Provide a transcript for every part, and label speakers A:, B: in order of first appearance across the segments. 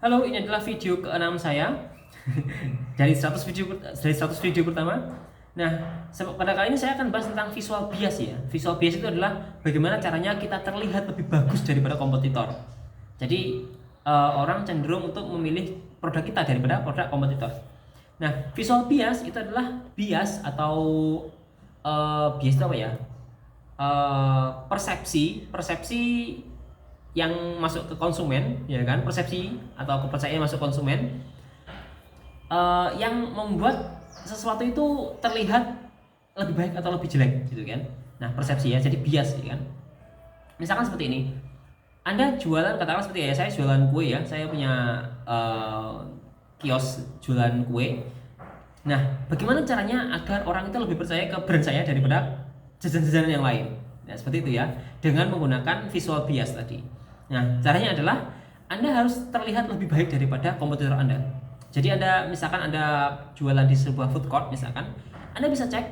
A: Halo, ini adalah video ke-6 saya dari 100 video pertama. Nah, pada kali ini saya akan bahas tentang visual bias ya. Visual bias itu adalah bagaimana caranya kita terlihat lebih bagus daripada kompetitor. Jadi orang cenderung untuk memilih produk kita daripada produk kompetitor. Nah, visual bias itu adalah bias atau bias itu apa ya? Persepsi yang masuk ke konsumen, ya kan, persepsi atau kepercayaan masuk konsumen yang membuat sesuatu itu terlihat lebih baik atau lebih jelek gitu kan. Nah, persepsi ya, jadi bias ya kan. Misalkan seperti ini, Anda jualan, katakanlah seperti ya, saya jualan kue ya, saya punya kios jualan kue. Nah, bagaimana caranya agar orang itu lebih percaya ke brand saya daripada jajan-jajanan yang lain? Nah, seperti itu ya, dengan menggunakan visual bias tadi. Nah, caranya adalah Anda harus terlihat lebih baik daripada kompetitor Anda. Jadi misalkan Anda jualan di sebuah food court misalkan, Anda bisa cek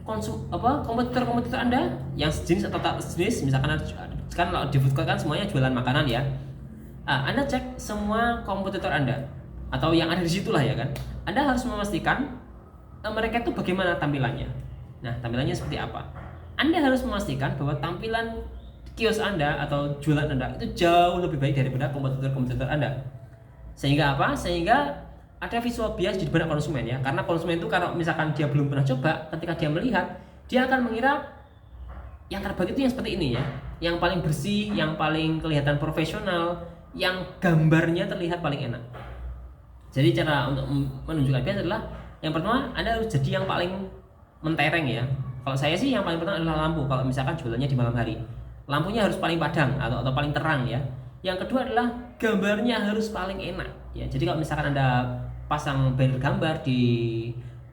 A: kompetitor Anda yang sejenis atau tak sejenis. Misalkan kan di food court kan semuanya jualan makanan ya. Anda cek semua kompetitor Anda atau yang ada di situ lah ya kan. Anda harus memastikan mereka itu bagaimana tampilannya. Nah, tampilannya seperti apa? Anda harus memastikan bahwa tampilan kios Anda atau jualan Anda itu jauh lebih baik daripada kompetitor Anda. Sehingga apa? Sehingga ada visual bias di benak konsumen ya. Karena konsumen itu kalau misalkan dia belum pernah coba, ketika dia melihat, dia akan mengira yang terbaik itu yang seperti ini ya. Yang paling bersih, yang paling kelihatan profesional, yang gambarnya terlihat paling enak. Jadi cara untuk menunjukkan bias adalah yang pertama, Anda harus jadi yang paling mentereng ya. Kalau saya sih yang paling pertama adalah lampu. Kalau misalkan jualannya di malam hari, lampunya harus paling padang atau paling terang ya. Yang kedua adalah gambarnya harus paling enak ya. Jadi kalau misalkan Anda pasang banner gambar di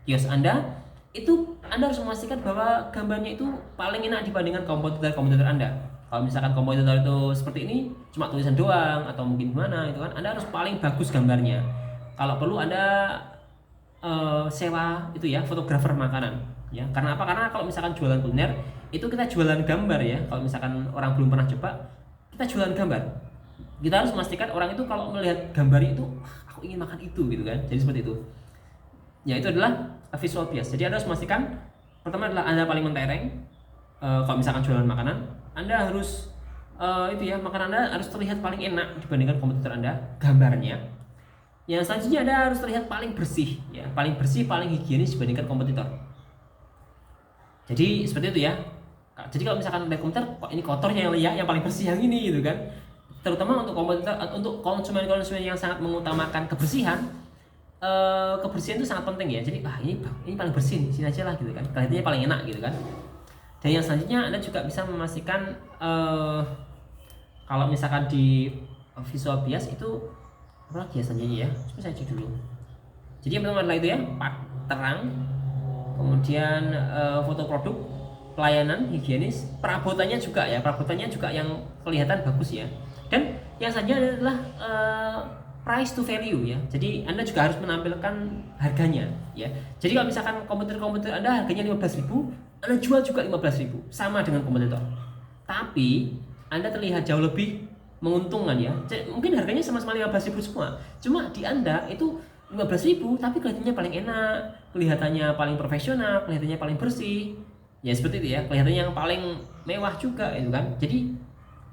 A: kios Anda, itu Anda harus memastikan bahwa gambarnya itu paling enak dibandingkan kompetitor Anda. Kalau misalkan kompetitor itu seperti ini, cuma tulisan doang atau mungkin gimana itu kan, Anda harus paling bagus gambarnya. Kalau perlu Anda sewa itu ya, fotografer makanan ya. Karena apa? Karena kalau misalkan jualan kuliner itu kita jualan gambar ya. Kalau misalkan orang belum pernah coba, kita jualan gambar. Kita harus memastikan orang itu kalau melihat gambar itu, aku ingin makan itu gitu kan. Jadi seperti itu. Ya, itu adalah visual bias. Jadi Anda harus memastikan pertama adalah Anda paling mentereng. Kalau misalkan jualan makanan, Anda harus itu ya, makanan Anda harus terlihat paling enak dibandingkan kompetitor Anda, gambarnya. Yang selanjutnya Anda harus terlihat paling bersih ya, paling bersih, paling higienis dibandingkan kompetitor. Jadi seperti itu ya. Jadi kalau misalkan ada komentar, kok ini kotornya yang paling bersih yang ini gitu kan. Terutama untuk kompetitor, untuk konsumen-konsumen yang sangat mengutamakan kebersihan, kebersihan itu sangat penting ya. Jadi ini paling bersih, sini aja lah gitu kan. Kelihatannya paling enak gitu kan. Dan yang selanjutnya Anda juga bisa memastikan kalau misalkan di visual bias itu apa lagi ya selanjutnya ya. Coba saya cek dulu. Jadi yang pertama adalah itu ya, terang, kemudian foto produk, pelayanan, higienis, perabotannya juga ya, perabotannya juga yang kelihatan bagus ya. Dan yang selanjutnya adalah price to value ya. Jadi Anda juga harus menampilkan harganya ya. Jadi kalau misalkan kompetitor Anda harganya 15.000, Anda jual juga 15.000, sama dengan kompetitor. Tapi Anda terlihat jauh lebih menguntungkan ya. Mungkin harganya sama-sama 15.000 semua. Cuma di Anda itu 15.000 tapi kelihatannya paling enak, kelihatannya paling profesional, kelihatannya paling bersih. Ya seperti itu ya, kelihatannya yang paling mewah juga itu kan. Jadi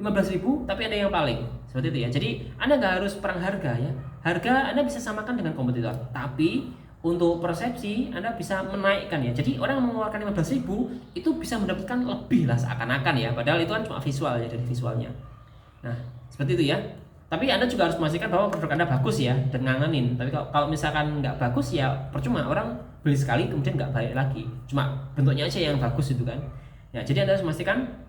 A: 15.000 tapi ada yang paling. Seperti itu ya. Jadi Anda nggak harus perang harga ya. Harga Anda bisa samakan dengan kompetitor. Tapi untuk persepsi Anda bisa menaikkan ya. Jadi orang yang mengeluarkan 15.000 itu bisa mendapatkan lebih lah seakan-akan ya. Padahal itu kan cuma visual ya, dari visualnya. Nah, seperti itu ya. Tapi Anda juga harus memastikan bahwa produk Anda bagus ya, dan ngangenin. Tapi kalau misalkan nggak bagus ya percuma, orang beli sekali kemudian nggak balik lagi. Cuma bentuknya aja yang bagus itu kan. Ya, jadi Anda harus memastikan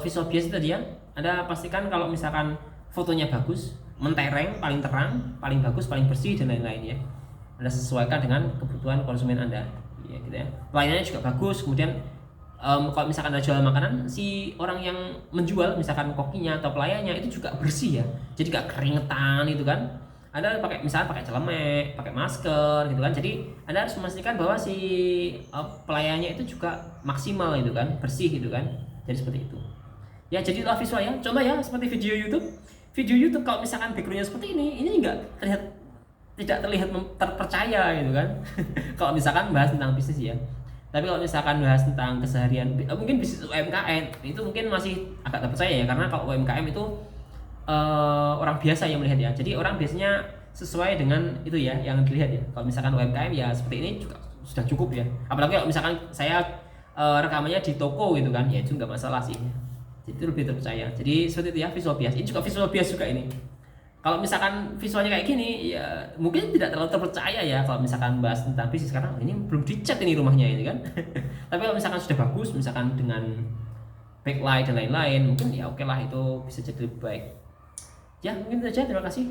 A: visual bias tadi ya. Anda pastikan kalau misalkan fotonya bagus, mentereng, paling terang, paling bagus, paling bersih dan lain-lain ya. Anda sesuaikan dengan kebutuhan konsumen Anda. Ya, gitu ya. Pelayanannya juga bagus, kemudian kalau misalkan ada jual makanan, si orang yang menjual, misalkan kokinya atau pelayannya itu juga bersih ya, jadi gak keringetan itu kan. Anda misalkan pakai celemek, pakai masker gitu kan. Jadi Anda harus memastikan bahwa si pelayannya itu juga maksimal itu kan, bersih gitu kan. Jadi seperti itu ya. Jadi itulah visual ya. Contoh ya, seperti video YouTube. video YouTube kalau misalkan backgroundnya seperti ini nggak terlihat, tidak terlihat terpercaya gitu kan. Kalau misalkan bahas tentang bisnis ya. Tapi kalau misalkan bahas tentang keseharian, mungkin bisnis UMKM itu mungkin masih agak terpercaya ya, karena kalau UMKM itu orang biasa yang melihat ya. Jadi orang biasanya sesuai dengan itu ya yang dilihat ya. Kalau misalkan UMKM ya seperti ini juga sudah cukup ya. Apalagi kalau misalkan saya rekamannya di toko gitu kan, ya itu nggak masalah sih. Jadi itu lebih terpercaya. Jadi seperti itu ya visual bias. Ini juga visual bias juga ini. Kalau misalkan visualnya kayak gini, ya mungkin tidak terlalu terpercaya ya. Kalau misalkan bahas tentang bisnis, karena ini belum dicat ini rumahnya ini kan. Tapi kalau misalkan sudah bagus, misalkan dengan backlight dan lain-lain, mungkin ya oke lah, itu bisa jadi lebih baik. Ya mungkin itu saja. Terima kasih.